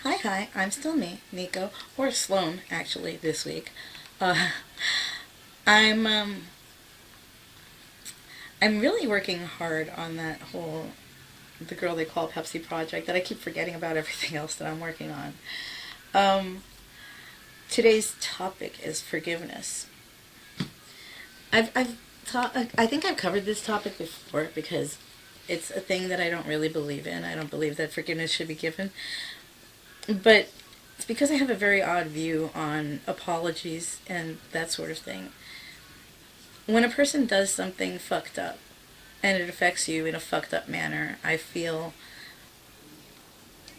Hi, I'm still me, Nico, or Sloan, actually, this week. Uh, I'm, um, I'm really working hard on that whole, the girl they call Pepsi project that I keep forgetting about everything else that I'm working on. Um, Today's topic is forgiveness. I think I've covered this topic before because it's a thing that I don't really believe in. I don't believe that forgiveness should be given. But it's because I have a very odd view on apologies and that sort of thing. When a person does something fucked up and it affects you in a fucked up manner, I feel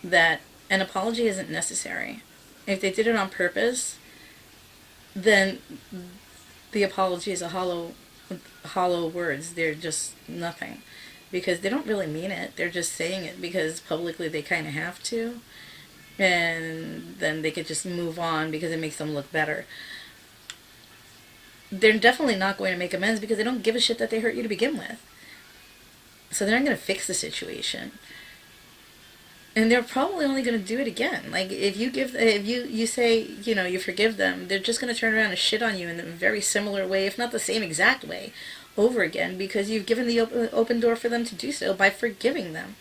that an apology isn't necessary. If they did it on purpose, then the apology is a hollow words. They're just nothing because they don't really mean it. They're just saying it because publicly they kind of have to, and then they could just move on because it makes them look better. They're definitely not going to make amends because they don't give a shit that they hurt you to begin with. So they're not going to fix the situation. And they're probably only going to do it again. Like if you say you forgive them, they're just going to turn around and shit on you in a very similar way, if not the same exact way, over again because you've given the open door for them to do so by forgiving them.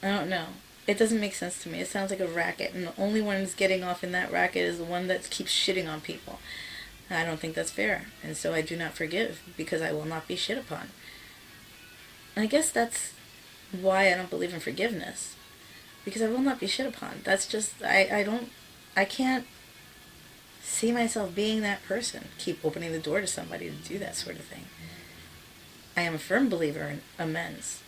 I don't know. It doesn't make sense to me. It sounds like a racket, and the only one who's getting off in that racket is the one that keeps shitting on people. I don't think that's fair, and so I do not forgive because I will not be shit upon. And I guess that's why I don't believe in forgiveness, because I will not be shit upon. That's just I can't see myself being that person. Keep opening the door to somebody to do that sort of thing. I am a firm believer in amends.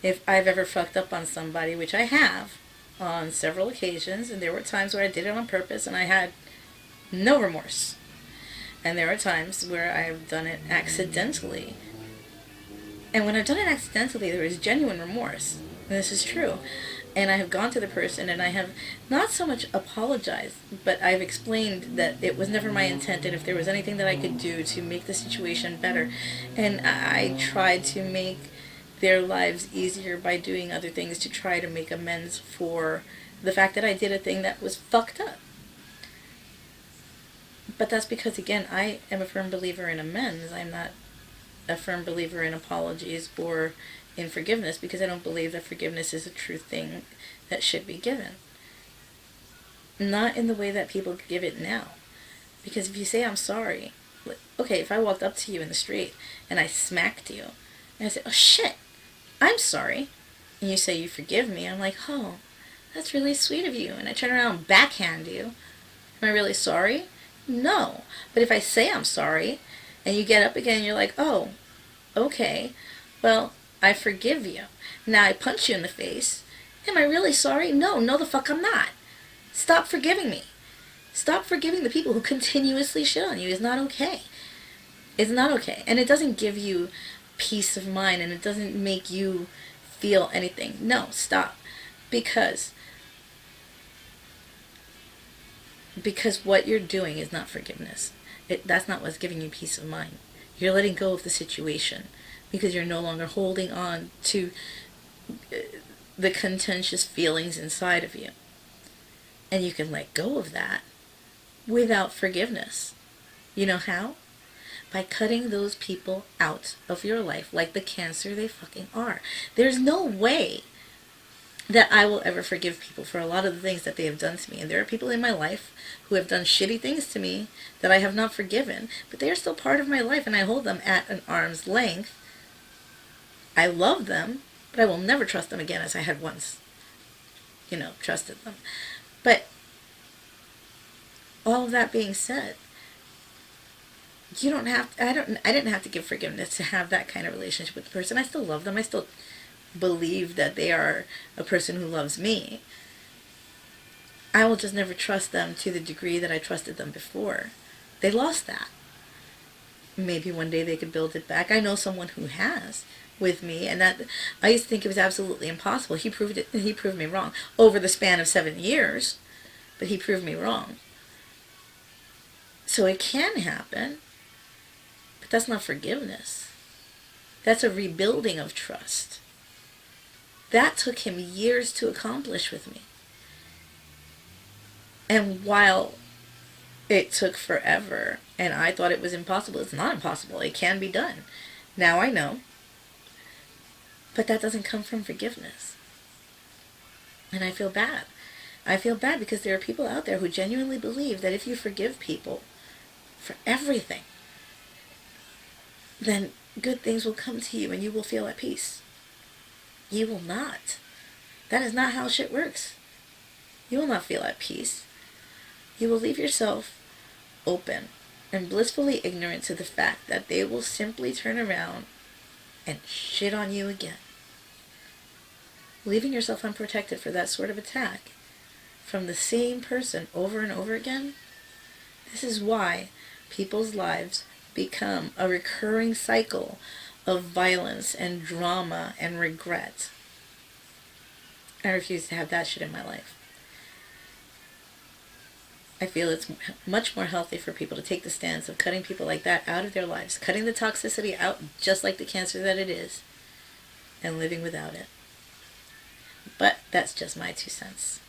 If I've ever fucked up on somebody, which I have on several occasions, and there were times where I did it on purpose and I had no remorse. And there are times where I've done it accidentally. And when I've done it accidentally, there is genuine remorse. And this is true. And I have gone to the person and I have not so much apologized, but I've explained that it was never my intent and if there was anything that I could do to make the situation better. And I tried to make their lives easier by doing other things to try to make amends for the fact that I did a thing that was fucked up. But that's because, again, I am a firm believer in amends. I'm not a firm believer in apologies or in forgiveness because I don't believe that forgiveness is a true thing that should be given. Not in the way that people give it now. Because if you say I'm sorry, okay, if I walked up to you in the street and I smacked you and I said, oh shit, I'm sorry, and you say you forgive me, I'm like, oh, that's really sweet of you, and I turn around and backhand you, am I really sorry? No. But if I say I'm sorry and you get up again and you're like, oh, okay, well, I forgive you. Now I punch you in the face. Am I really sorry? No, no the fuck I'm not. Stop forgiving me. Stop forgiving the people who continuously shit on you. It's not okay. It's not okay. And it doesn't give you peace of mind and it doesn't make you feel anything. No, stop. Because what you're doing is not forgiveness. That's not what's giving you peace of mind. You're letting go of the situation because you're no longer holding on to the contentious feelings inside of you. And you can let go of that without forgiveness. You know how? By cutting those people out of your life like the cancer they fucking are. There's no way that I will ever forgive people for a lot of the things that they have done to me. And there are people in my life who have done shitty things to me that I have not forgiven. But they are still part of my life and I hold them at an arm's length. I love them, but I will never trust them again as I had once, trusted them. But all of that being said, you don't have to, I didn't have to give forgiveness to have that kind of relationship with the person. I still love them. I still believe that they are a person who loves me. I will just never trust them to the degree that I trusted them before. They lost that. Maybe one day they could build it back. I know someone who has with me, and that I used to think it was absolutely impossible. He proved me wrong over the span of 7 years, but he proved me wrong. So it can happen, but that's not forgiveness. That's a rebuilding of trust. That took him years to accomplish with me. And while it took forever and I thought it was impossible, it's not impossible. It can be done. Now I know. But that doesn't come from forgiveness. And I feel bad. I feel bad because there are people out there who genuinely believe that if you forgive people for everything, then good things will come to you and you will feel at peace. You will not. That is not how shit works. You will not feel at peace. You will leave yourself open and blissfully ignorant to the fact that they will simply turn around and shit on you again. Leaving yourself unprotected for that sort of attack from the same person over and over again, this is why people's lives become a recurring cycle of violence and drama and regret. I refuse to have that shit in my life. I feel it's much more healthy for people to take the stance of cutting people like that out of their lives, cutting the toxicity out just like the cancer that it is, and living without it. But that's just my 2 cents.